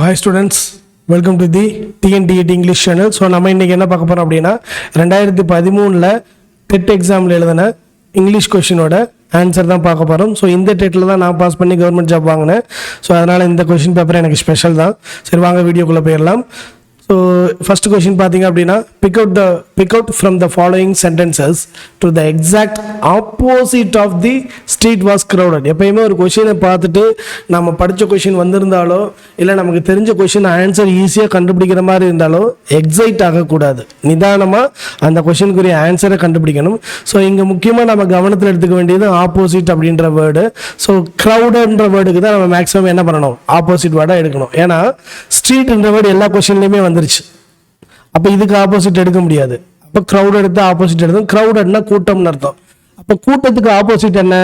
Hi students, welcome to the TNTET English channel. So நம்ம இன்றைக்கி என்ன பார்க்க போகிறோம் அப்படின்னா 2013 டெட் எக்ஸாமில் எழுதின இங்கிலீஷ் கொஷினோட ஆன்சர் தான் பார்க்க போகிறோம். ஸோ இந்த டெட்டில் தான் நான் பாஸ் பண்ணி கவர்மெண்ட் ஜாப் வாங்கினேன். ஸோ அதனால் இந்த கொஷின் பேப்பர் எனக்கு ஸ்பெஷல் தான். சரி வாங்க வீடியோக்குள்ளே போயிடலாம். ஸோ ஃபர்ஸ்ட் கொஷின் பார்த்தீங்க அப்படின்னா pick out from the following sentences to the exact opposite of the street was crowded. எப்பயுமே ஒரு கொஷினை பார்த்துட்டு நம்ம படித்த கொஷின் வந்திருந்தாலோ இல்லை நமக்கு தெரிஞ்ச கொஷின் ஆன்சர் ஈஸியாக கண்டுபிடிக்கிற மாதிரி இருந்தாலோ எக்ஸைட் ஆகக்கூடாது. நிதானமாக அந்த கொஷினுக்குரிய ஆன்சரை கண்டுபிடிக்கணும். ஸோ இங்கே முக்கியமாக நம்ம கவனத்தில் எடுத்துக்க வேண்டியது ஆப்போசிட் அப்படின்ற வேர்டு. ஸோ க்ரௌடன்ற வேர்டுக்கு தான் நம்ம மேக்ஸிமம் என்ன பண்ணணும், ஆப்போசிட் வேர்டாக எடுக்கணும். ஏன்னா ஸ்ட்ரீட்ன்ற வேர்டு எல்லா கொஷின்லையுமே வந்துருச்சு. அப்போ இதுக்கு ஆப்போசிட் எடுக்க முடியாது. அப்போ க்ரௌட் எடுத்து ஆப்போசிட் எடுத்தோம். க்ரௌடட்னா கூட்டம்னு அர்த்தம். அப்போ கூட்டத்துக்கு ஆப்போசிட் என்ன,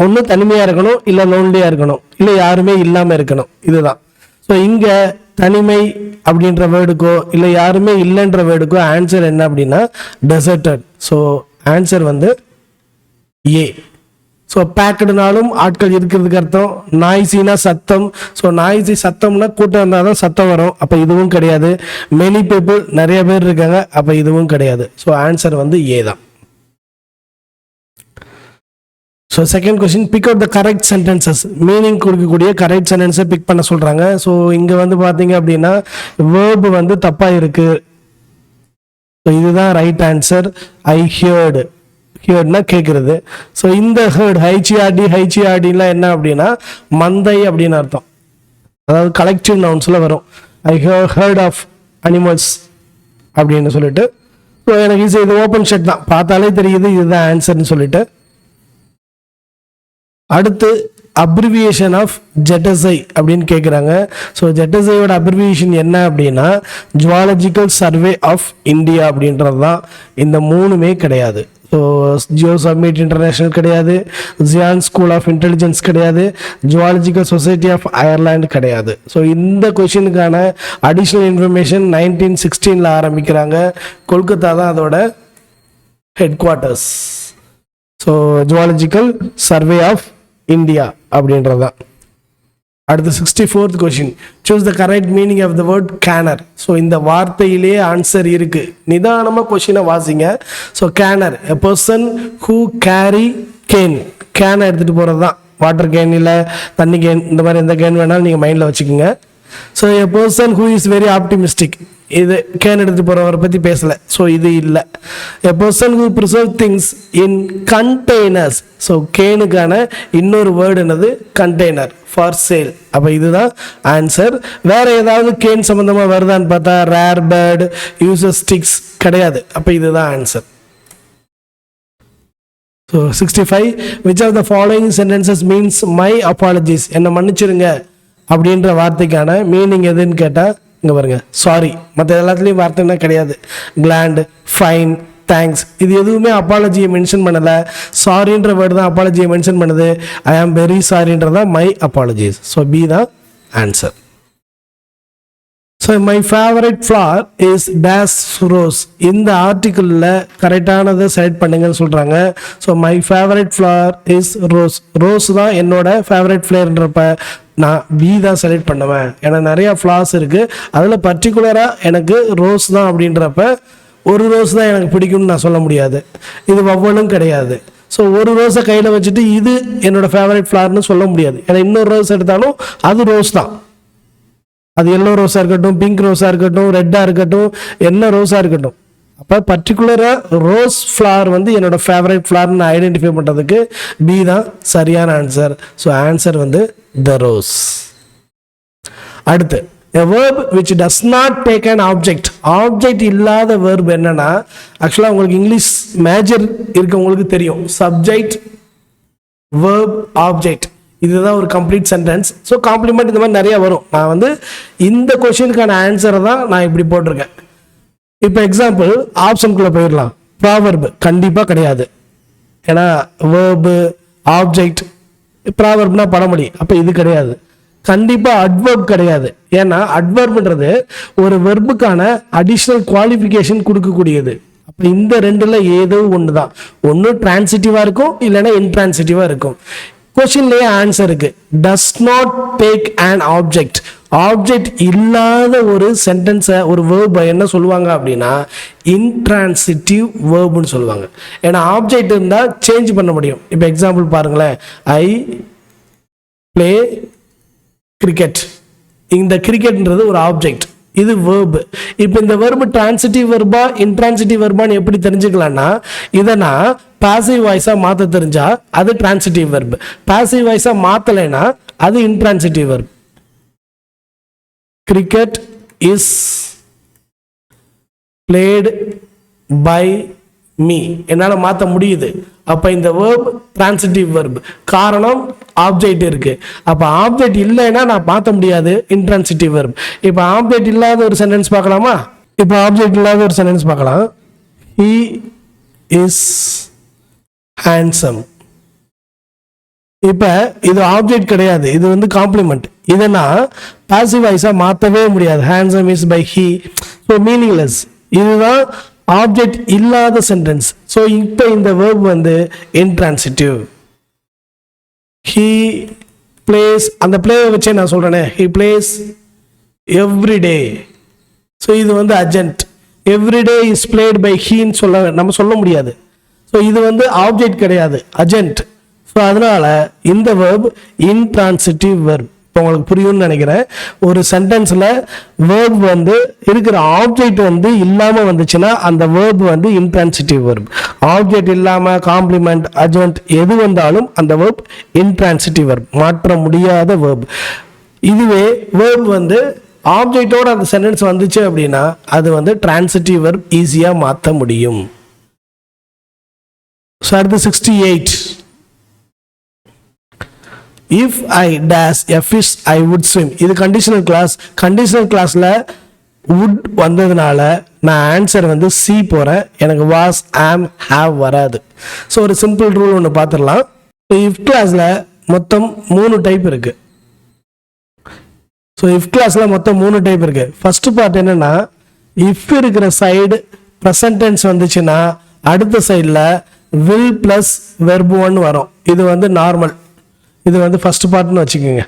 ஒன்று தனிமையாக இருக்கணும், இல்லை லோன்லியாக இருக்கணும், இல்லை யாருமே இல்லாமல் இருக்கணும். இதுதான். ஸோ இங்கே தனிமை அப்படின்ற வேர்டுக்கோ இல்லை யாருமே இல்லைன்ற வேர்டுக்கோ ஆன்சர் என்ன அப்படின்னா டெசர்டட். ஸோ ஆன்சர் வந்து ஏ. ஸோ பேக்கடுனாலும் ஆட்கள் இருக்கிறதுக்கு அர்த்தம். நாய்ஸினா சத்தம். ஸோ நாய்ஸி சத்தம்னா கூட்டம் இருந்தால் தான் சத்தம் வரும். அப்போ இதுவும் கிடையாது. மெனி பீப்புள் நிறைய பேர் இருக்காங்க. அப்போ இதுவும் கிடையாது. ஸோ ஆன்சர் வந்து ஏ தான். So second question, big out the correct sentences. Meaning கொடுக்கக்கூடிய கரெக்ட் சென்டென்ஸை பிக் பண்ண சொல்கிறாங்க. ஸோ இங்கே வந்து பார்த்தீங்க அப்படின்னா வேர்பு வந்து தப்பாக இருக்கு. ஸோ இதுதான் ரைட் ஆன்சர். ஐ ஹியர்டு. ஹியர்ட்னா கேட்குறது. ஸோ இந்த ஹர்ட் ஹைச்சிஆர்டிலாம் என்ன அப்படின்னா மந்தை அப்படின்னு அர்த்தம். அதாவது கலெக்டிவ் நவுன்ஸில் வரும். ஐ ஹர்ட் ஆஃப் அனிமல்ஸ் அப்படின்னு சொல்லிட்டு. ஸோ எனக்கு இது ஓப்பன் ஷட் தான், பார்த்தாலே தெரியுது இதுதான் ஆன்சர்னு சொல்லிட்டு. அடுத்து அப்ரிவியேஷன் ஆஃப் ஜெட்டசை அப்படின்னு கேட்குறாங்க. ஸோ ஜெட்டசையோட அப்ரிவியேஷன் என்ன அப்படின்னா ஜுவாலஜிக்கல் சர்வே ஆஃப் இந்தியா அப்படின்றது தான். இந்த மூணுமே கிடையாது. ஸோ ஜியோ சப்மிட் இன்டர்நேஷ்னல் கிடையாது, ஜியான் ஸ்கூல் ஆஃப் இன்டெலிஜென்ஸ் கிடையாது, ஜுவாலஜிக்கல் சொசைட்டி ஆஃப் அயர்லாந்து கிடையாது. ஸோ இந்த கொஷினுக்கான அடிஷ்னல் இன்ஃபர்மேஷன் 1916 ஆரம்பிக்கிறாங்க. கொல்கத்தா தான் அதோட headquarters. So zoological survey of India அப்படின்றது தான். அடுத்து 64th question, choose the correct meaning of the word canner. So இந்த வார்த்தையிலே ஆன்சர் இருக்கு. நிதானமாக கொஷினை வாசிங்க. So canner, a person who carry can. கேனை எடுத்துகிட்டு போகிறது தான். வாட்டர் கேன் இல்லை தண்ணி கேன், இந்த மாதிரி எந்த கேன் வேணாலும் நீங்கள் மைண்டில் வச்சுக்கோங்க. So a person who is very optimistic. இது கேன் எடுத்துகிட்டு போகிறவரை பற்றி பேசலை. ஸோ இது இல்லை. A person who preserve things in containers. So கேனுக்கான இன்னொரு வேர்டு என்னது, கண்டெய்னர் ஃபார் சேல். அப்போ இதுதான் ஆன்சர். வேற ஏதாவது கேன் சம்பந்தமாக வருதான்னு பார்த்தா ரேர் பேர்டு, யூசர் ஸ்டிக்ஸ் கிடையாது. அப்போ இதுதான் answer. So 65, which of the following sentences means my apologies. என்னை மன்னிச்சிருங்க அப்படின்ற வார்த்தைக்கான மீனிங் எதுன்னு கேட்டால் இங்கே பாருங்க, சாரி. மற்ற எல்லாத்துலேயும் வார்த்தைன்னா கிடையாது. கிளாண்ட், ஃபைன், தேங்க்ஸ், இது எதுவுமே அப்பாலஜியை மென்ஷன் பண்ணலை. சாரின்ற வேர்டு தான் அப்பாலஜியை மென்ஷன் பண்ணுது. ஐ ஆம் வெரி சாரின்றதான் மை அப்பாலஜிஸ். ஸோ பி தான் answer. So my favourite flower is டேஸ் ரோஸ். இந்த ஆர்டிக்கிளில் கரெக்டானதை செலக்ட் பண்ணுங்கன்னு சொல்கிறாங்க. So my favourite flower is rose. Rose தான் என்னோட ஃபேவரட் ஃப்ளேவர்ன்றப்ப நான் பி தான் செலக்ட் பண்ணுவேன். ஏன்னா நிறையா ஃப்ளவர்ஸ் இருக்குது, அதில் பர்டிகுலராக எனக்கு ரோஸ் தான் அப்படின்றப்ப ஒரு ரோஸ் தான் எனக்கு பிடிக்கும்னு நான் சொல்ல முடியாது. இது ஒவ்வொன்றும் கிடையாது. ஸோ ஒரு ரோஸை கையில் வச்சுட்டு இது என்னோட ஃபேவரட் ஃப்ளவர்னு சொல்ல முடியாது. ஏன்னா இன்னொரு ரோஸ் எடுத்தாலும் அது ரோஸ் தான். அது எல்லோ ரோஸாக இருக்கட்டும், பிங்க் ரோஸாக இருக்கட்டும், ரெட்டாக இருக்கட்டும், என்ன ரோஸாக இருக்கட்டும். அப்போ பர்டிகுலராக ரோஸ் ஃப்ளவர் வந்து என்னோட ஃபேவரட் ஃப்ளவர்னு ஐடென்டிஃபை பண்ணுறதுக்கு பி தான் சரியான ஆன்சர். ஸோ ஆன்சர் வந்து த ரோஸ். அடுத்து a verb which does not take an object. Object இல்லாத verb என்னன்னா, ஆக்சுவலாக உங்களுக்கு இங்கிலீஷ் மேஜர் இருக்கவங்களுக்கு தெரியும். சப்ஜெக்ட், verb, ஆப்ஜெக்ட், இதுதான் ஒரு கம்ப்ளீட் சென்டென்ஸ். ஸோ காம்ப்ளிமெண்ட் இந்த மாதிரி நிறைய வரும். நான் வந்து இந்த கொஷினுக்கான ஆன்சரை தான் நான் இப்படி போட்டிருக்கேன். இப்போ எக்ஸாம்பிள் ஆப்ஷனுக்குள்ளே போயிடலாம். ப்ராவர்பு கண்டிப்பாக கிடையாது. ஏன்னா வேர்பு, ஆப்ஜெக்ட், ப்ராவர்ப்னா பழமொழி. அப்போ இது கிடையாது. கண்டிப்பாக அட்வர்ப் கிடையாது. ஏன்னா அட்வர்ப்ன்றது ஒரு வெர்புக்கான அடிஷ்னல் குவாலிஃபிகேஷன் கொடுக்கக்கூடியது. அப்போ இந்த ரெண்டுல ஏதோ ஒன்று தான். ஒன்று டிரான்சிட்டிவாக இருக்கும், இல்லைன்னா இன்ட்ரான்சிட்டிவாக இருக்கும். கொஸ்டின்லேயே ஆன்சர் இருக்கு. Does not take an object. Object இல்லாத ஒரு சென்டென்ஸை ஒரு வேர்பை என்ன சொல்லுவாங்க அப்படின்னா இன்ட்ரான்சிட்டிவ் வேர்புன்னு சொல்லுவாங்க. ஏன்னா ஆப்ஜெக்ட் இருந்தால் சேஞ்ச் பண்ண முடியும். இப்போ எக்ஸாம்பிள் பாருங்களேன், ஐ பிளே கிரிக்கெட். இந்த கிரிக்கெட்ன்றது ஒரு ஆப்ஜெக்ட், இது வேர்பு. இப்போ இந்த வேர்பு டிரான்சிட்டிவ் வெர்பா இன்ட்ரான்சிட்டிவ் வெர்பான்னு எப்படி தெரிஞ்சுக்கலாம்னா, இதை நான் பாசிவ் வாய்ஸாக மாற்ற தெரிஞ்சா அது டிரான்சிட்டிவ் வெர்பு, பாசிவ் வாய்ஸாக மாற்றலைன்னா அது intransitive verb. Cricket is played by me, என்னால் மாற்ற முடியுது. அப்போ இந்த வேர்ப் டிரான்சிட்டிவ் வெர்ப், காரணம் ஆப்ஜெக்ட் இருக்கு. அப்போ ஆப்ஜெக்ட் இல்லைன்னா நான் மாற்ற முடியாது, இன்ட்ரான்சிட்டிவ் வெர்ப். இப்போ ஆப்ஜெக்ட் இல்லாத ஒரு சென்டென்ஸ் பார்க்கலாமா? இப்போ ஆப்ஜெக்ட் இல்லாத ஒரு சென்டென்ஸ் பார்க்கலாம். He is handsome. இப்போ இது ஆப்ஜெக்ட் கிடையாது, இது வந்து காம்ப்ளிமெண்ட். இதை நான் பாசிவ் வாய்ஸாக மாற்றவே முடியாது. Handsome is by he, so meaningless. இதுதான் ஆப்ஜெக்ட் இல்லாத சென்டென்ஸ். ஸோ இப்போ இந்த வேர்ப் வந்து இன்ட்ரான்சிட்டிவ். ஹீ பிளேஸ், அந்த பிளேவை வச்சே நான் சொல்கிறேனே, ஹீ பிளேஸ் எவ்ரிடே. ஸோ இது வந்து urgent. Everyday is played by ஹீன்னு நம்ம சொல்ல முடியாது. ஸோ இது வந்து ஆப்ஜெக்ட் கிடையாது, அர்ஜென்ட். ஸோ அதனால இந்த வேர்ப் இன்ட்ரான்சிட்டிவ் வேர்ப். இப்போ உங்களுக்கு புரியும்னு நினைக்கிறேன். ஒரு சென்டென்ஸில் வேர்ப் வந்து இருக்கிற ஆப்ஜெக்ட் வந்து இல்லாமல் வந்துச்சுன்னா அந்த வேர்ப் வந்து இன்ட்ரான்சிட்டிவ் வேர்ப். ஆப்ஜெக்ட் இல்லாமல் காம்ப்ளிமெண்ட், அர்ஜென்ட் எது வந்தாலும் அந்த வேர்ப் இன்ட்ரான்சிட்டிவ் வேர்ப், மாற்ற முடியாத வேர்ப். இதுவே வேர்ப் வந்து ஆப்ஜெக்டோட அந்த சென்டென்ஸ் வந்துச்சு அப்படின்னா அது வந்து டிரான்சிட்டிவ் வேர்ப், ஈஸியாக மாற்ற முடியும். ஸோ அடுத்து 68. If I dash a fish, I would swim. இது கண்டிஷனல் கிளாஸ். கண்டிஷனல் கிளாஸில் would வந்ததுனால நான் ஆன்சர் வந்து சி போகிறேன். எனக்கு was, am, have வராது. ஸோ ஒரு சிம்பிள் ரூல் ஒன்று பார்த்துடலாம். இஃப் கிளாஸில் மொத்தம் 3 டைப் இருக்குது. ஸோ இஃப் கிளாஸில் மொத்தம் 3 டைப் இருக்குது. ஃபஸ்ட்டு பார்ட் என்னென்னா, இஃப் இருக்கிற சைடு ப்ரெசன்ட் டென்ஸ் வந்துச்சுன்னா அடுத்த சைடில் வில் ப்ளஸ் வெர்பு 1 வரும். இது வந்து நார்மல். இது வந்து ஃபர்ஸ்ட் பார்ட்னு வச்சுக்கோங்க.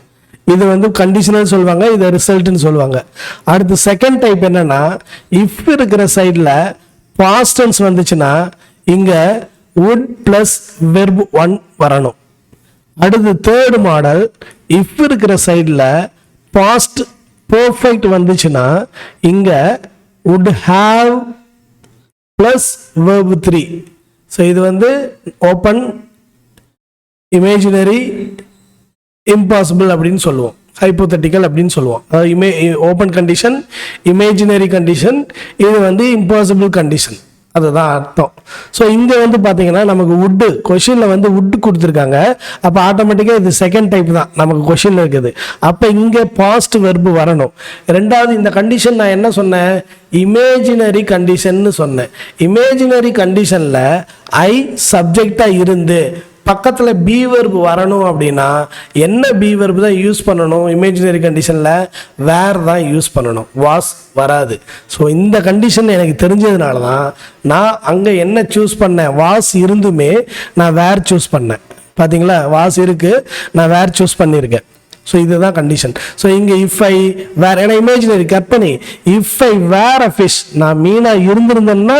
இது வந்து கண்டிஷனல் சொல்லுவாங்க, இதை ரிசல்ட்னு சொல்லுவாங்க. அடுத்து செகண்ட் டைப் என்னன்னா, இஃப் இருக்கிற சைடில் பாஸ்ட் டென்ஸ் வந்துச்சுன்னா இங்கே would ப்ளஸ் வெர்ப் 1 வரணும். அடுத்து தேர்ட் மாடல், இஃப் இருக்கிற சைடில் பாஸ்ட் பர்ஃபெக்ட் வந்துச்சுன்னா இங்கே would have plus verb 3. So இது வந்து ஓப்பன், இமேஜினரி, இம்பாசிபிள் அப்படின்னு சொல்லுவோம், ஹைப்போதெட்டிக்கல் அப்படின்னு சொல்லுவோம். ஓப்பன் கண்டிஷன், இமேஜினரி கண்டிஷன், இது வந்து இம்பாசிபிள் கண்டிஷன், அதுதான் அர்த்தம். ஸோ இங்கே வந்து பார்த்தீங்கன்னா நமக்கு வுட்டு கொஷினில் வந்து வுட்டு கொடுத்துருக்காங்க. அப்போ ஆட்டோமேட்டிக்காக இது செகண்ட் டைப் தான் நமக்கு கொஷினில் இருக்குது. அப்போ இங்கே பாஸ்ட் வெர்பு வரணும். ரெண்டாவது இந்த கண்டிஷன் நான் என்ன சொன்னேன், இமேஜினரி கண்டிஷன்னு சொன்னேன். இமேஜினரி கண்டிஷனில் ஐ சப்ஜெக்டாக இருந்து பக்கத்தில் பி வெர்பு வரணும் அப்படின்னா என்ன பி வெர்பு தான் யூஸ் பண்ணணும்? இமேஜினரி கண்டிஷனில் வேர் தான் யூஸ் பண்ணணும், வாஸ் வராது. ஸோ இந்த கண்டிஷன் எனக்கு தெரிஞ்சதுனால தான் நான் அங்கே என்ன சூஸ் பண்ணேன், வாஸ் இருந்துமே நான் வேர் சூஸ் பண்ணேன். பார்த்தீங்களா, வாஸ் இருக்குது, நான் வேர் சூஸ் பண்ணியிருக்கேன். ஸோ இதுதான் கண்டிஷன். ஸோ இங்கே இஃப் ஐ வேர், ஏன்னா இமேஜினரி கற்பனை, if I where a fish, நான் மீனாக இருந்திருந்தேன்னா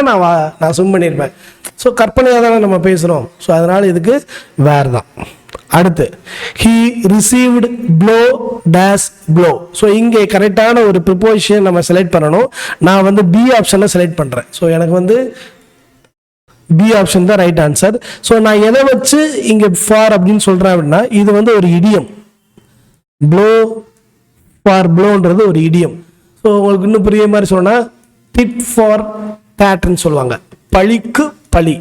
நான் ஸ்விம் பண்ணியிருப்பேன். ஸோ கற்பனையாக தானே நம்ம பேசுகிறோம். ஸோ அதனால் இதுக்கு வேர் தான். அடுத்து he received blow days blow. So இங்கே கரெக்டான ஒரு ப்ரிப்போசிஷன் நம்ம செலக்ட் பண்ணணும். நான் வந்து பி ஆப்ஷனை செலக்ட் பண்ணுறேன். ஸோ எனக்கு வந்து பி ஆப்ஷன் தான் ரைட் ஆன்சர். ஸோ நான் எதை வச்சு இங்கே ஃபார் அப்படின்னு சொல்கிறேன் அப்படின்னா இது வந்து ஒரு இடியம். ப்ளோ ஃபார் ப்ளோன்றது ஒரு இடியம். ஸோ உங்களுக்கு இன்னும் புரிய மாதிரி சொன்னால் டிட் ஃபார் டேட்னு சொல்லுவாங்க. பழிக்கு பழி,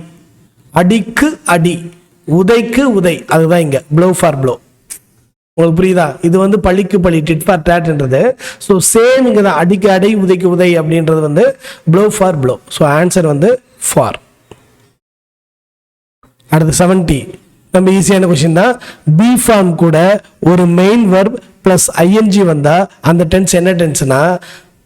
அடிக்கு அடி, உதைக்கு உதை, அதுதான் இங்கே ப்ளோ ஃபார் ப்ளோ. உங்களுக்கு புரியுதா? இது வந்து பழிக்கு பழி, டிட் ஃபார் டேட்ன்றது. ஸோ சேம் இங்கே தான், அடிக்கு அடை, உதைக்கு உதை அப்படின்றது வந்து blow for blow. So answer வந்து ஃபார். அடுத்து 70. நம்ம ஈஸியான கொஸ்டின் தான். பி ஃபார்ம் கூட ஒரு மெயின் வெர்ப் ப்ளஸ் ஐஎன்ஜி வந்தால் அந்த டென்ஸ் என்ன டென்ஸ்னா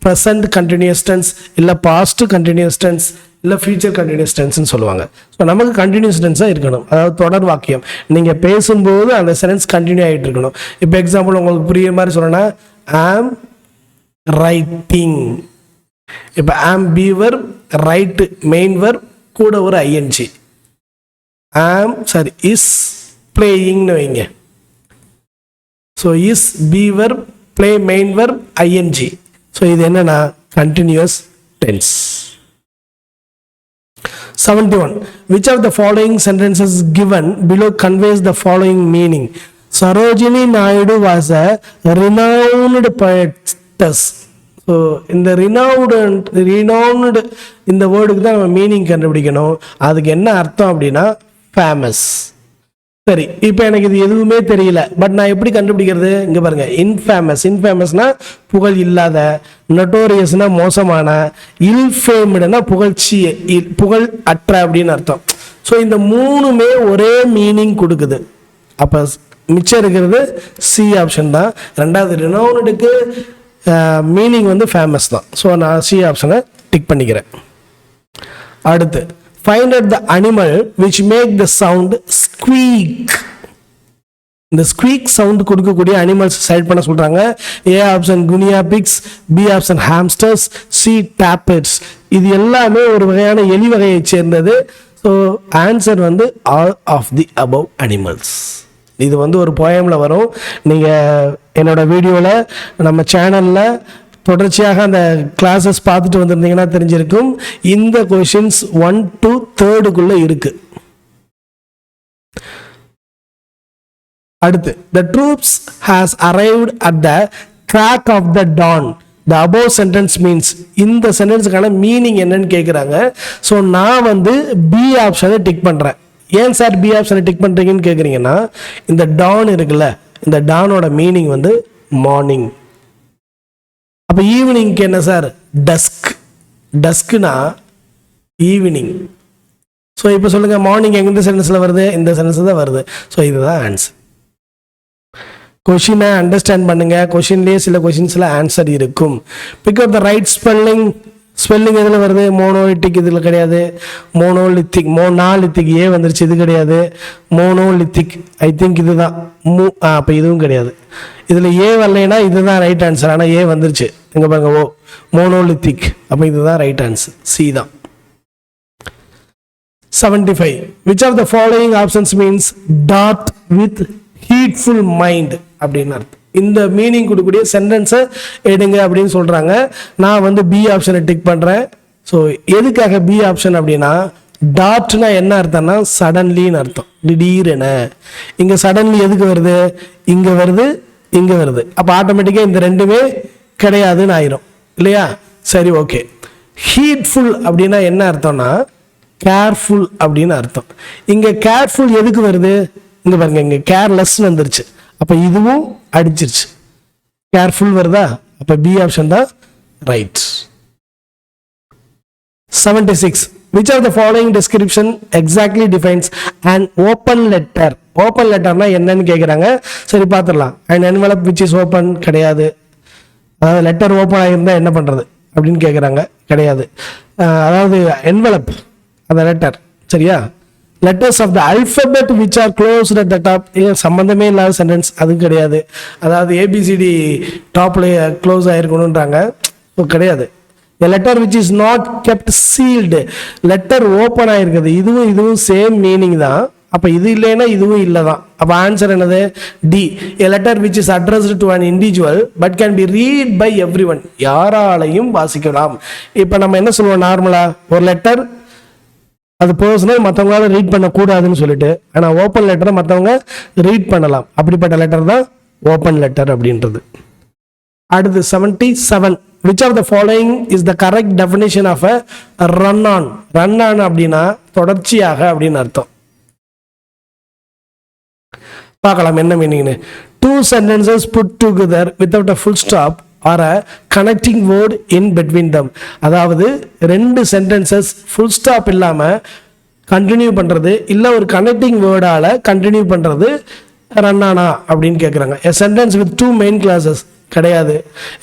ப்ரெசன்ட் கண்டினியூஸ் டென்ஸ், இல்லை பாஸ்ட் கண்டினியூஸ் டென்ஸ், இல்லை ஃபியூச்சர் கண்டினியூஸ் டென்ஸ்னு சொல்லுவாங்க. ஸோ நமக்கு கண்டினியூஸ் டென்ஸாக இருக்கணும், அதாவது தொடர் வாக்கியம். நீங்கள் பேசும்போது அந்த சென்டென்ஸ் கண்டினியூ ஆகிட்டு இருக்கணும். இப்போ எக்ஸாம்பிள் உங்களுக்கு புரியுற மாதிரி சொன்னேன்னா ஆம் ரைட்டிங். இப்போ am be verb, right main verb, கூட ஒரு ஐஎன்ஜி. இஸ் பிளேயிங்னு வைங்க. So is be verb, play main verb, I N G. So இது என்னன்னா continuous tense. 71. Which of the following sentences given below conveys the following meaning? Sarojini Naidu was a renowned poetess. So இந்த renowned இந்த வேர்டுக்கு தான் நம்ம meaning கண்டுபிடிக்கணும். அதுக்கு என்ன அர்த்தம் அப்படின்னா ஃபேமஸ். சரி, இப்போ எனக்கு இது எதுவுமே தெரியல, பட் நான் எப்படி கண்டுபிடிக்கிறது? இங்கே பாருங்க, இன்ஃபேமஸ்னா புகழ் இல்லாத, நொட்டோரியஸ்னா மோசமான, இல்ஃபேம்டுனா புகழ் அற்ற அப்படின்னு அர்த்தம். ஸோ இந்த மூணுமே ஒரே மீனிங் கொடுக்குது. அப்போ மிச்சம் இருக்கிறது சி ஆப்ஷன் தான். ரெண்டாவது ரினவுண்டுக்கு மீனிங் வந்து ஃபேமஸ் தான். ஸோ நான் சி ஆப்ஷனை டிக் பண்ணிக்கிறேன். அடுத்து find out the animal which make the sound squeak. இந்த ஸ்குவீக் சவுண்ட் கொடுக்கக்கூடிய அனிமல்ஸ் செலக்ட் பண்ண சொல்றாங்க. A option guinea pigs, B option hamsters, C டேப்பட்ஸ். இது எல்லாமே ஒரு வகையான எலி வகையை சேர்ந்தது. ஸோ ஆன்சர் வந்து all of the above animals. இது வந்து ஒரு போயமில் வரும். நீங்கள் என்னோட வீடியோவில் நம்ம சேனலில் தொடர்ச்சியாக அந்த கிளாஸஸ் பார்த்துட்டு வந்திருந்தீங்கன்னா தெரிஞ்சிருக்கும். இந்த கொஷின்ஸ் 1 to 3 இருக்கு. அடுத்து the troops has arrived at the crack of the dawn. The above sentence means. இந்த சென்டென்ஸுக்கான மீனிங் என்னன்னு கேட்குறாங்க. ஸோ நான் வந்து பி ஆப்ஷனை டிக் பண்ணுறேன். ஏன் சார் பி ஆப்ஷனை டிக் பண்ணுறீங்கன்னு கேட்குறீங்கன்னா, இந்த டான் இருக்குல்ல, இந்த டானோட மீனிங் வந்து மார்னிங். அப்போ ஈவினிங்க்கு என்ன சார்? டஸ்க்னா ஈவினிங். ஸோ இப்போ சொல்லுங்கள், மார்னிங் எந்த சென்டென்ஸில் வருது? இந்த சென்டென்ஸ் தான் வருது. ஸோ இதுதான் ஆன்சர். கொஷினை அண்டர்ஸ்டாண்ட் பண்ணுங்க. கொஷின்லேயே சில கொஷின்ஸில் ஆன்சர் இருக்கும். Pick up the right spelling எதில் வருது? மோனோலித்திக் இதில் கிடையாது. மோனாலித்திக் ஏ வந்துருச்சு, இது கிடையாது. மோனோலித்திக் ஐ திங்க் இதுதான். அப்போ இதுவும் கிடையாது. இதில் ஏ வரலைன்னா இதுதான் ரைட் ஆன்சர். ஆனால் ஏ வந்துருச்சு, இங்கே பாருங்க, ஓ மோனோலித்திக். அப்போ இதுதான் ரைட் ஆன்சர், சி தான். 75. Which of the following options means dot with heedful mind அப்படின்னு அர்த்தம். இந்த மீனிங் கொடுக்கக்கூடிய சென்டென்ஸை எடுங்க அப்படின்னு சொல்கிறாங்க. நான் வந்து பி ஆப்ஷனை டிக் பண்ணுறேன். ஸோ எதுக்காக பி ஆப்ஷன் அப்படின்னா, டாட்னா என்ன அர்த்தம்னா சடன்லின்னு அர்த்தம், திடீரென. இங்கே சடன்லி எதுக்கு வருது? இங்கே வருது, இங்கே வருது. அப்போ ஆட்டோமேட்டிக்காக இந்த ரெண்டுமே கிடையாதுன்னு ஆயிரும் இல்லையா? சரி, ஓகே. ஹீட்ஃபுல் அப்படின்னா என்ன அர்த்தம்னா கேர்ஃபுல் அப்படின்னு அர்த்தம். இங்கே கேர்ஃபுல் எதுக்கு வருது? இங்கே பாருங்க, இங்கே கேர்லெஸ் வந்துருச்சு. அப்போ இதுவும் அடிச்சிருச்சு, கேர்ஃபுல் வருதா? அப்போ பி ஆப்ஷன் தான் right. 76. Which of the following description exactly defines an open letter? Open லெட்டர்னா என்னன்னு கேட்குறாங்க. சரி, பார்த்துடலாம். an envelope which is open கிடையாது. அதாவது லெட்டர் ஓப்பன் ஆகியிருந்தால் என்ன பண்ணுறது அப்படின்னு கேட்குறாங்க. கிடையாது. அதாவது envelope அந்த லெட்டர், சரியா? Letters of the alphabet which are closed at the top, சம்மந்தமே இல்லாத சென்டென்ஸ், அது கிடையாது. அதாவது ஏபிசிடி டாப்பில் க்ளோஸ் ஆகிருக்கணுன்றாங்க, கிடையாது. A letter which is not kept sealed, letter open ஆகிருக்குது, இதுவும் சேம் மீனிங் தான். அப்போ இது இல்லைன்னா இதுவும் இல்லை தான். அப்போ ஆன்சர் என்னது? D. A letter which is addressed to an individual but can be read by everyone, யாராலையும் வாசிக்கலாம். இப்போ நம்ம என்ன சொல்லுவோம் நார்மலாக, ஒரு லெட்டர் அது பர்சனல், மற்றவங்களால ரீட் பண்ணக்கூடாதுன்னு சொல்லிட்டு, ஆனால் ஓப்பன் லெட்டரை மற்றவங்க ரீட் பண்ணலாம். அப்படிப்பட்ட லெட்டர் தான் ஓப்பன் லெட்டர் அப்படின்றது. அடுத்து 77. Which of the following is the correct definition of a run on? Run on அப்படின்னா தொடர்ச்சியாக அப்படின்னு அர்த்தம். பார்க்கலாம் என்ன மீனிங்னு. Two sentences put together without a full stop or a connecting word in between them. அதாவது ரெண்டு சென்டென்சஸ் ஃபுல் ஸ்டாப் இல்லாமல் continue பண்ணுறது, இல்லை ஒரு கனெக்டிங் வேர்டால் கண்டினியூ பண்ணுறது ரன் ஆனா அப்படின்னு கேட்குறாங்க. A sentence with two main clauses கிடையாது.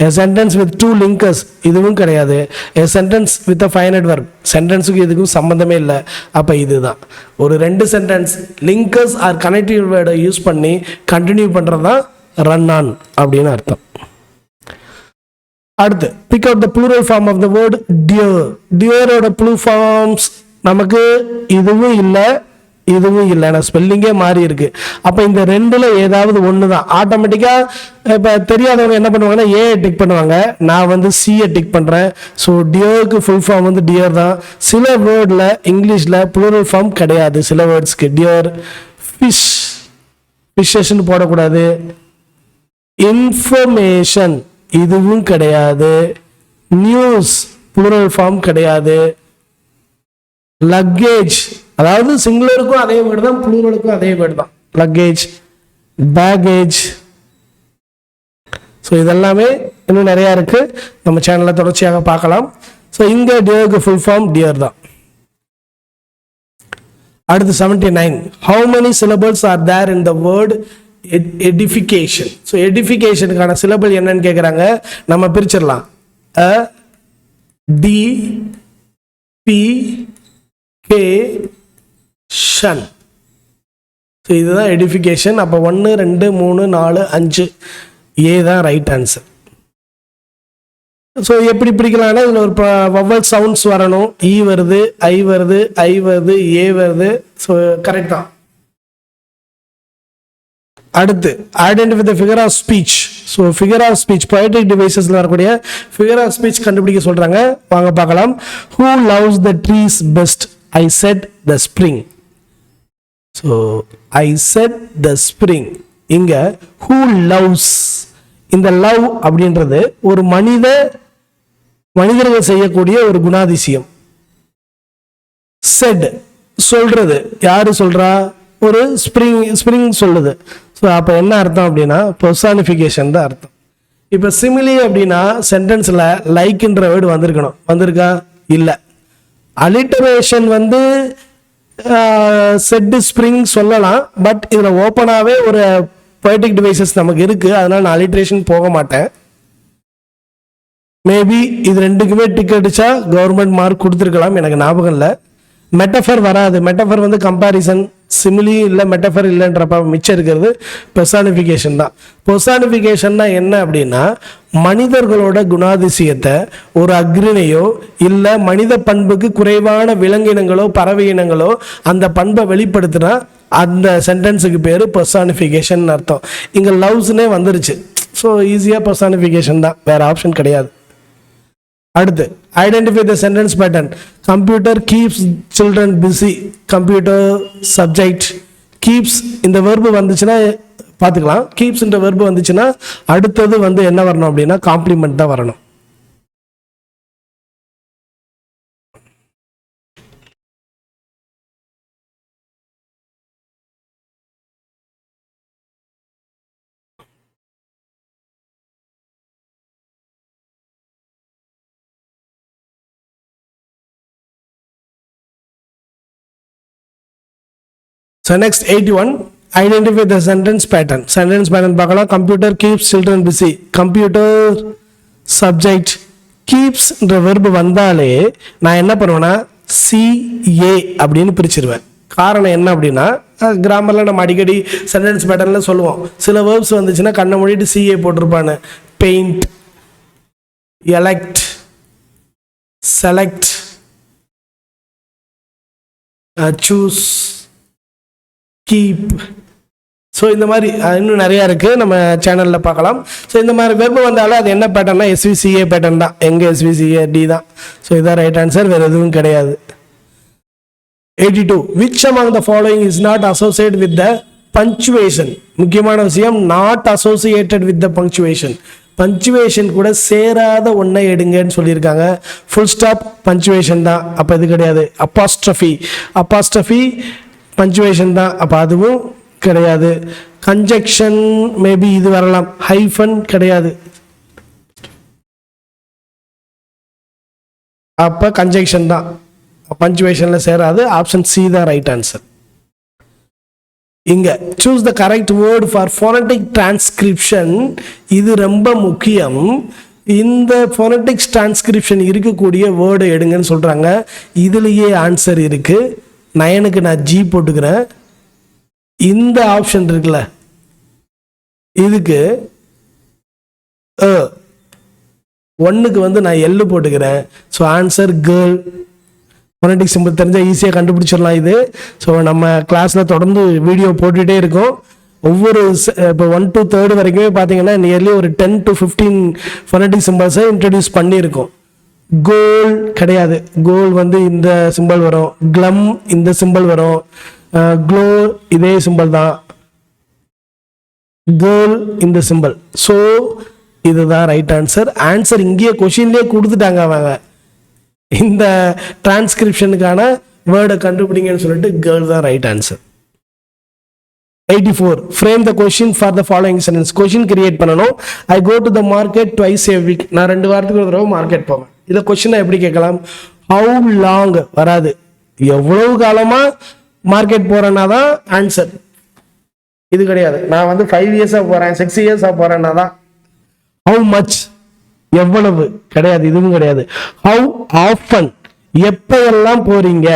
A sentence with two linkers இதுவும் கிடையாது. A sentence with a finite verb, சென்டென்ஸுக்கு இதுக்கும் சம்மந்தமே இல்லை. அப்போ இதுதான் ஒரு ரெண்டு சென்டென்ஸ் லிங்கர்ஸ் ஆர் கனெக்டிவ் வேர்டை யூஸ் பண்ணி கண்டினியூ பண்ணுறது தான் ரன் ஆன் அப்படின்னு அர்த்தம். அடுத்து pick out the plural form of the word deer. டியரோட ப்ளூ ஃபார்ம்ஸ் நமக்கு இதுவும் இல்லை இதுவும் இல்லை, நான் ஸ்பெல்லிங்கே மாறி இருக்கு. அப்போ இந்த ரெண்டுல ஏதாவது ஒன்று தான் ஆட்டோமேட்டிக்காக. இப்போ தெரியாதவங்க என்ன பண்ணுவாங்கன்னா ஏ டிக் பண்ணுவாங்க, நான் வந்து சியை டிக் பண்ணுறேன். ஸோ டியருக்கு ஃபுல் ஃபார்ம் வந்து டியர் தான். சில வேர்டில் இங்கிலீஷில் ப்ளூரல் ஃபார்ம் கிடையாது. சில வேர்ட்ஸ்க்கு டியர், ஃபிஷ், ஃபிஷ்ஷஸ்ன்னு போடக்கூடாது. இன்ஃபர்மேஷன் இதுவும் கிடையாது. நியூஸ் ப்ளூரல் ஃபார்ம் கிடையாது. லக்கேஜ் அதாவது சிங்குலருக்கும் அதே வேர்டு தான், ப்ளூரலுக்கும் அதே வேர்டு தான். Luggage, baggage. ஸோ இதெல்லாமே இன்னும் நிறையா இருக்கு, நம்ம சேனலில் தொடர்ச்சியாக பார்க்கலாம். ஸோ இங்கே டியருக்கு ஃபுல் ஃபார்ம் டியர் தான். அடுத்து 79. How many syllables are there in the word edification? So எடிஃபிகேஷனுக்கான சிலபிள் என்னன்னு கேட்குறாங்க. நம்ம பிரிச்சிடலாம். அ டி பி கே ஷன். ஸோ இதுதான் எடிஃபிகேஷன். அப்போ 1 2 3 4 5 ஏ தான் ரைட் ஆன்சர். ஸோ எப்படி பிடிக்கலாம்னா இதில் ஒரு வவல் சவுண்ட்ஸ் வரணும். இ வருது, ஐ வருது, ஐ வருது, ஏ வருது. ஸோ கரெக்ட் தான். அடுத்து identify the figure of speech. So figure of speech poetic டிவைசஸில் வரக்கூடிய ஃபிகர் ஆஃப் ஸ்பீச் கண்டுபிடிக்க சொல்கிறாங்க. வாங்க பார்க்கலாம். Who loves the trees best? I said the spring. So I said the spring. இங்க who loves, இந்த love அப்படின்றது ஒரு மனிதர்கள் செய்யக்கூடிய ஒரு குணாதிசயம். said சொல்றது யாரு சொல்றா? ஒரு ஸ்ப்ரிங் சொல்லுது. ஸோ அப்போ என்ன அர்த்தம் அப்படின்னா பர்சானிஃபிகேஷன் தான் அர்த்தம். இப்போ சிமிலி அப்படின்னா சென்டென்ஸில் லைக்ன்ற வேர்டு வந்திருக்கணும். வந்திருக்கா? இல்லை. அலிட்டரேஷன் வந்து செட் ஸ்ப்ரிங் சொல்லலாம், பட் இதில் ஓப்பனாகவே ஒரு பொயட்டிக் டிவைசஸ் நமக்கு இருக்குது, அதனால் நான் அலிட்ரேஷன் போக மாட்டேன். மேபி இது ரெண்டுக்குமே டிக் அடிச்சா கவர்மெண்ட் மார்க் கொடுத்துருக்கலாம், எனக்கு ஞாபகம் இல்லை. மெட்டஃபர் வராது. மெட்டஃபர் வந்து கம்பாரிசன், சிமிலி இல்லை மெட்டஃபர் இல்லைன்றப்ப மிச்சம் இருக்கிறது பெர்சானிஃபிகேஷன் தான். பெர்சானிஃபிகேஷன்னா என்ன அப்படின்னா மனிதர்களோட குணாதிசயத்தை ஒரு அக்ரிணையோ இல்லை மனித பண்புக்கு குறைவான விலங்கினங்களோ பறவை இனங்களோ அந்த பண்பை வெளிப்படுத்தினா அந்த சென்டென்ஸுக்கு பேர் பெர்சானிஃபிகேஷன் அர்த்தம். இங்கே லவ்ஸ்னே வந்துருச்சு. ஸோ ஈஸியாக பெர்சானிஃபிகேஷன் தான், வேற ஆப்ஷன் கிடையாது. அடுத்து identify the sentence pattern. Computer keeps children busy. Computer subject. Keeps இந்த வெர்பு வந்துச்சுன்னா பார்த்துக்கலாம். கீப்ஸ்ன்ற வெர்பு வந்துச்சுன்னா அடுத்தது வந்து என்ன வரணும் அப்படின்னா காம்ப்ளிமெண்ட் தான் வரணும். So next 81, identify the sentence pattern. Sentence pattern பார்க்கலாம். Computer keeps children busy. Computer subject keeps என்ற verb வந்தாலே நான் என்ன பண்ணுவேன்னா CA அப்படின்னு பிரிச்சிருவேன். காரணம் என்ன அப்படின்னா கிராமரில் நம்ம அடிக்கடி சென்டென்ஸ் பேட்டர்னில் சொல்லுவோம். சில வேர்ப்ஸ் வந்துச்சுன்னா கண்ணை மூடிட்டு CA போட்டிருப்பானு. Paint, elect, select, choose, keep. So இந்த மாதிரி இன்னும் நிறையா இருக்குது, நம்ம சேனலில் பார்க்கலாம். ஸோ இந்த மாதிரி வெர்பு வந்தாலும் அது என்ன பேட்டர்னா SVCA பேட்டர்ன் தான். எங்கே SVCA D தான். ஸோ இதான் ரைட் ஆன்சர், வேறு எதுவும் கிடையாது. 82, which among the following is not associated with the punctuation? முக்கியமான விஷயம், not associated with the punctuation. Punctuation கூட சேராத ஒன்றை எடுங்கன்னு சொல்லியிருக்காங்க. ஃபுல் ஸ்டாப் பஞ்சுவேஷன் தான், அப்போ இது கிடையாது. அப்பாஸ்ட்ரஃபி பஞ்சுவேஷன் தான், அப்போ அதுவும் கிடையாது. கன்ஜெக்ஷன் மேபி இது வரலாம். ஹைஃபன் கிடையாது, அப்போ கன்ஜெக்ஷன் தான், பஞ்சுவேஷனில் சேராது. ஆப்ஷன் சி தான் ரைட் ஆன்சர். இங்க choose the correct word for phonetic transcription. இது ரொம்ப முக்கியம். இந்த ஃபோனடிக்ஸ் டிரான்ஸ்கிரிப்ஷன் இருக்கக்கூடிய வேர்டை எடுங்கன்னு சொல்றாங்க. இதுலயே ஆன்சர் இருக்கு. 9க்கு நான் ஜி போட்டுக்கிறேன். இந்த ஆப்ஷன் இருக்குல்ல, இதுக்கு ஒன்றுக்கு வந்து நான் எல்லு போட்டுக்கிறேன். So answer girl. Phonetic simple தெரிஞ்சால் ஈஸியாக கண்டுபிடிச்சிடலாம் இது. ஸோ நம்ம கிளாஸில் தொடர்ந்து வீடியோ போட்டுகிட்டே இருக்கோம். ஒவ்வொரு இப்போ 1 to 3 வரைக்குமே பார்த்தீங்கன்னா நியர்லி ஒரு 10 to 15 ஃபோனடிக் சிம்பிள்ஸை இன்ட்ரடியூஸ் பண்ணியிருக்கோம். கோல் கிடையாது. கோல் வந்து இந்த சிம்பிள் வரும். க்ளம் இந்த சிம்பிள் வரும். க்ளோ இதே சிம்பிள் தான். கேர்ள் இந்த சிம்பிள். ஸோ இதுதான் ரைட் ஆன்சர். ஆன்சர் இங்கேயே கொஷின்லேயே கொடுத்துட்டாங்க அவங்க. இந்த டிரான்ஸ்கிரிப்ஷனுக்கான வேர்டை கண்டுபிடிங்கன்னு சொல்லிட்டு கேர்ள் தான் right answer. 84. Frame the question for the following sentence. Question create பண்ணணும். I go to the market twice a week. நான் 2 வாரத்துக்கு ஒரு தடவை மார்க்கெட் போவேன். இதை கொஸ்டினை எப்படி கேட்கலாம்? How long வராது. எவ்வளவு காலமா மார்க்கெட் போறேன்னா தான் ஆன்சர். இது கிடையாது. நான் வந்து 5 இயர்ஸா போறேன், 6 இயர்ஸா போறேன்னா தான். How much எவ்வளவு கிடையாது. இதுவும் கிடையாது. How often எப்ப எல்லாம் போறீங்க.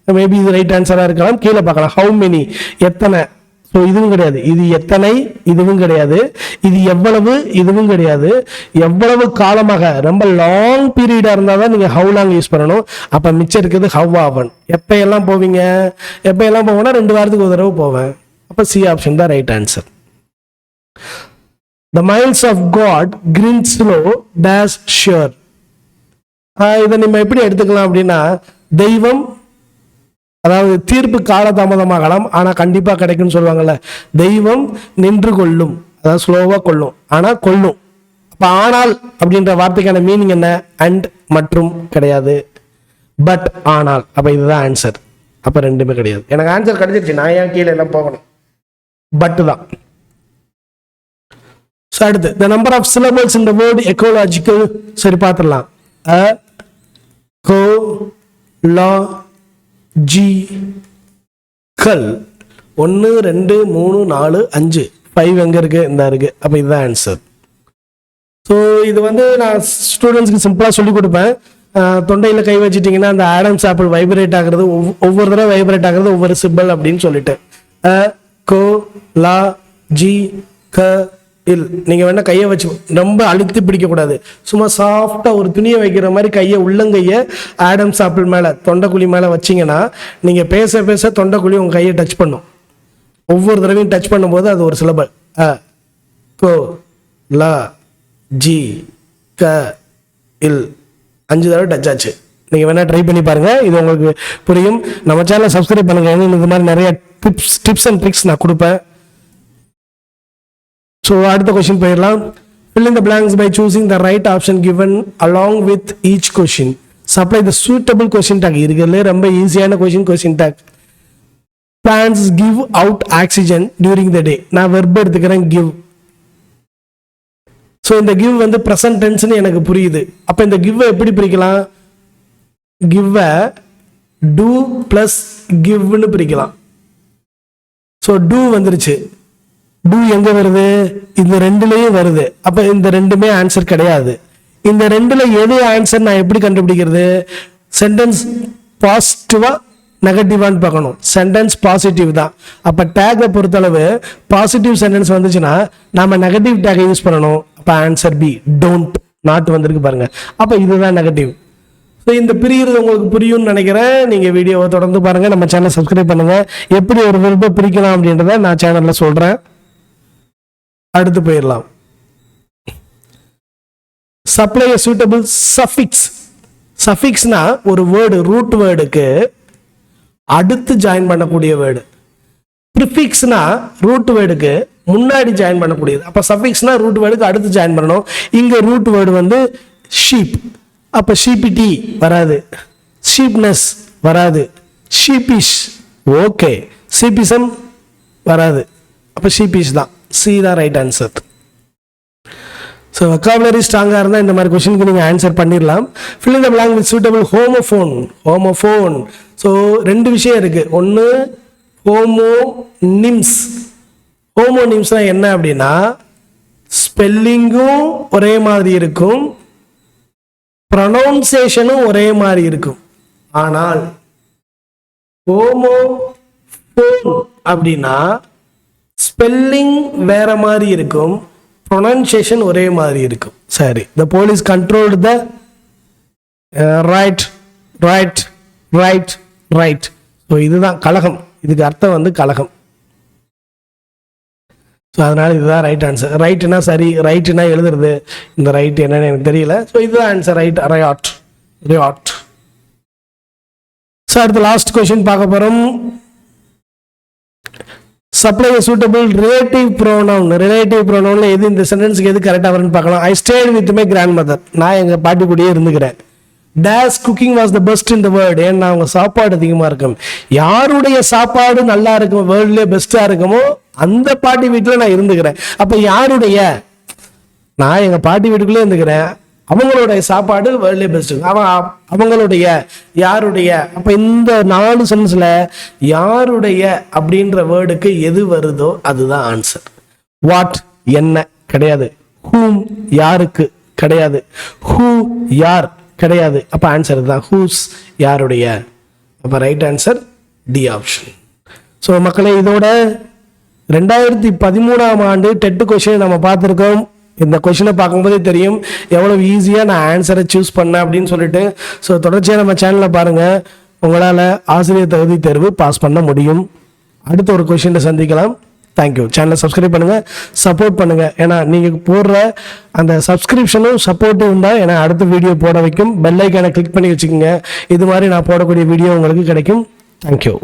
மேபி இது ரைட் ஆன்சரா இருக்கலாம். கீழே பார்க்கலாம். How many எத்தனை. ஸோ இதுவும் கிடையாது. இது எத்தனை இதுவும் கிடையாது. இது எவ்வளவு இதுவும் கிடையாது. எவ்வளவு காலமாக ரொம்ப லாங் பீரியடா இருந்தால் தான் நீங்க ஹவு லாங் யூஸ் பண்ணணும். அப்ப மிச்சம் இருக்குது ஹவ் ஆவன். எப்ப எல்லாம் போவீங்க. எப்ப எல்லாம் போவேன்னா 2 வாரத்துக்கு ஒரு தடவை போவேன். அப்ப சி ஆப்ஷன் தான் right answer. The miles of God green slow dash sure. இதை நம்ம எப்படி எடுத்துக்கலாம் அப்படின்னா, தெய்வம் அதாவது தீர்ப்பு காலதாமதமாகலாம் ஆனா கண்டிப்பா கிடைக்கும்னு சொல்லுவாங்கல்ல. தெய்வம் நின்று கொள்ளும், அதாவது ஸ்லோவா கொள்ளும் ஆனா கொள்ளும். அப்ப ஆனால் அப்படின்ற வார்த்தைக்கான மீனிங் என்ன? அண்ட் மற்றும் கிடையாது. பட் ஆனால். அப்ப இதுதான் ஆன்சர். அப்ப ரெண்டுமே கிடையாது. எனக்கு ஆன்சர் கிடைச்சிருச்சு. நான் ஏன் கீழே எல்லாம் போகணும்? பட் தான். அடுத்து the number of syllables in the word ecological. சரி பார்த்துடலாம். co la g கல் 1 2 3 4 5 5 எங்க இருக்கு? இந்த இருக்கு. அப்ப இதுதான் ஆன்சர். ஸோ இது வந்து நான் ஸ்டூடெண்ட்ஸ்க்கு சிம்பிளா சொல்லி கொடுப்பேன். தொண்டையில கை வச்சுட்டீங்கன்னா அந்த ஆடம்ஸ் ஆப்பிள் வைப்ரேட் ஆகுறது, ஒவ்வொரு தடவை வைப்ரேட் ஆகுறது ஒவ்வொரு சிம்பிள் அப்படின்னு சொல்லிட்டு. கோ லா ஜி க இல். நீங்க வேணா கையை வச்சு ரொம்ப அழுத்தி பிடிக்க கூடாது. சும்மா சாஃப்டா ஒரு துணியை வைக்கிற மாதிரி கையை உள்ளங்கைய ஆடம்ஸ் ஆப்பிள் மேல தொண்டைக்குழி மேல வச்சிங்கன்னா நீங்க பேச பேச தொண்டைக்குழி உங்க கையை டச் பண்ணும். ஒவ்வொரு தடவையும் டச் பண்ணும்போது அது ஒரு சிலபல். கோ லா ஜி க இல் 5 தடவை டச் ஆச்சு. நீங்க வேணா ட்ரை பண்ணி பாருங்க. இது உங்களுக்கு புரியும். நம்ம சேனலை சப்ஸ்கிரைப் பண்ணுங்க. இந்த மாதிரி நிறைய டிப்ஸ் அண்ட் ட்ரிக்ஸ் நான் கொடுப்பேன். ஸோ அடுத்த கொஸ்டின் போயிடலாம். fill in the blanks by choosing the right option given along with each question. Supply the suitable question tag. இருக்கிறதுல ரொம்ப ஈஸியான question tag. Plants give out oxygen during the day. நான் verb எடுத்துக்கிறேன் give. So இந்த give வந்து present tense எனக்கு புரியுது. அப்ப இந்த give எப்படி பிரிக்கலாம்? give do plus give னு பிரிக்கலாம். ஸோ do வந்துருச்சு. டூ எங்க வருது? இந்த ரெண்டுலயும் வருது. அப்ப இந்த ரெண்டுமே ஆன்சர் கிடையாது. இந்த ரெண்டுல எது ஆன்சர் நான் எப்படி கண்டுபிடிக்கிறது? சென்டென்ஸ் பாசிட்டிவா நெகட்டிவான்னு பார்க்கணும். சென்டென்ஸ் பாசிட்டிவ் தான். அப்ப டேக்கை பொறுத்தளவு பாசிட்டிவ் சென்டென்ஸ் வந்துச்சுன்னா நாம நெகட்டிவ் டேக்கை யூஸ் பண்ணணும். அப்ப ஆன்சர் பி டோன்ட். நாட் வந்திருக்கு பாருங்க. அப்ப இதுதான் நெகட்டிவ். ஸோ இந்த பிரிகிறது உங்களுக்கு புரியும்னு நினைக்கிறேன். நீங்க வீடியோவை தொடர்ந்து பாருங்க. நம்ம சேனலை சப்ஸ்கிரைப் பண்ணுங்க. எப்படி ஒரு வெர்பை பிரிக்கலாம் அப்படின்றத நான் சேனல்ல சொல்றேன். அடுத்து போயிடலாம். Supply a suitable suffix. சஃபிக்ஸ்னா ஒரு வேர்டு ரூட் வேர்டுக்கு அடுத்து ஜாயின் பண்ணக்கூடிய வேர்டு. ப்ரிஃபிக்ஸ்னா ரூட் வேர்டுக்கு முன்னாடி ஜாயின் பண்ணக்கூடியது. அப்ப சஃபிக்ஸ்னா ரூட் வேர்டுக்கு அடுத்து ஜாயின் பண்ணணும். இங்க ரூட் வேர்டு வந்து ஷீப். அப்ப ஷீபிட்டி வராது. ஷீப்னஸ் வராது. ஷீபிஷ் ஓகே. ஷீபிசம் வராது. அப்ப ஷீபிஷ் தான். சி தான் ரைட் ஆன்சர். ஸோ வொக்காபுலரி ஸ்ட்ராங்காக இருந்தால் இந்த மாதிரி கொஸ்டினுக்கு நீங்கள் ஆன்சர் பண்ணிடலாம். fill in the blank with suitable homophone. homophone. So 2 விஷயம் இருக்கு. ஒன்று ஹோமோனிம்ஸ். ஹோமோனிம்ஸ்னா என்ன அப்படின்னா ஸ்பெல்லிங்கும் ஒரே மாதிரி இருக்கும், ப்ரொனவுன்சியேஷனும் ஒரே மாதிரி இருக்கும். ஆனால் ஹோமோஃபோன் அப்படின்னா ஸ்பெல்லிங் வேற மாதிரி இருக்கும், ப்ரொனன்சியேஷன் ஒரே மாதிரி இருக்கும். சரி, the police controlled the right. So இதுதான் கலகம். இதுக்கு அர்த்தம் வந்து கலகம். ஸோ அதனால இதுதான் ரைட் ஆன்சர். ரைட்டுனா சரி, ரைட்டுனா எழுதுறது. இந்த ரைட் என்னன்னு எனக்கு தெரியல. ஸோ இதுதான் ஆன்சர். ரைட். ஸோ அடுத்த லாஸ்ட் கொஸ்டின் பார்க்க போகிறோம். Supply suitable relative pronoun. Relative ப்ரோனவுன்ல எது இந்த சென்டென்ஸ்க்கு எது கரெக்டாக வரும்னு பார்க்கலாம். I stayed with my grandmother. நான் எங்கள் பாட்டி கூடயே இருந்துக்கிறேன். டேஸ் cooking was the best in the world. ஏன்னா அவங்க சாப்பாடு அதிகமாக இருக்கும். யாருடைய சாப்பாடு நல்லா இருக்கும், வேர்ல்ட்லேயே பெஸ்ட்டாக இருக்குமோ அந்த பாட்டி வீட்டில் நான் இருந்துக்கிறேன். அப்போ யாருடைய, நான் எங்கள் பாட்டி வீட்டுக்குள்ளே இருந்துக்கிறேன், அவங்களுடைய சாப்பாடு வேர்ல்ட்லேயே பெஸ்ட்டு. அவங்களுடைய, யாருடைய. அப்போ இந்த 4 சென்டென்ஸில் யாருடைய அப்படின்ற வேர்டுக்கு எது வருதோ அதுதான் ஆன்சர். வாட் என்ன கிடையாது. ஹூம் யாருக்கு கிடையாது. ஹூ யார் கிடையாது. அப்போ ஆன்சர் தான் ஹூஸ் யாருடைய. அப்போ right answer D option. So மக்களே, இதோட 2013ஆம் ஆண்டு டெட் கொஸ்டின் நம்ம பார்த்துருக்கோம். இந்த கொஸ்டினை பார்க்கும்போதே தெரியும் எவ்வளோ ஈஸியாக நான் ஆன்சரை சூஸ் பண்ணேன் அப்படின்னு சொல்லிட்டு. ஸோ தொடர்ச்சியாக நம்ம சேனலில் பாருங்கள், உங்களால் ஆசிரியர் தகுதி தேர்வு பாஸ் பண்ண முடியும். அடுத்த ஒரு கொஸ்டினை சந்திக்கலாம். தேங்க்யூ. சேனலை சப்ஸ்கிரைப் பண்ணுங்கள், சப்போர்ட் பண்ணுங்கள். ஏன்னா நீங்கள் போடுற அந்த சப்ஸ்கிரிப்ஷனும் சப்போர்ட்டும் இருந்தால் ஏன்னா அடுத்த வீடியோ போட வைக்கும். பெல் ஐக்கானை கிளிக் பண்ணி வச்சுக்கோங்க. இது மாதிரி நான் போடக்கூடிய வீடியோ உங்களுக்கு கிடைக்கும். தேங்க்யூ.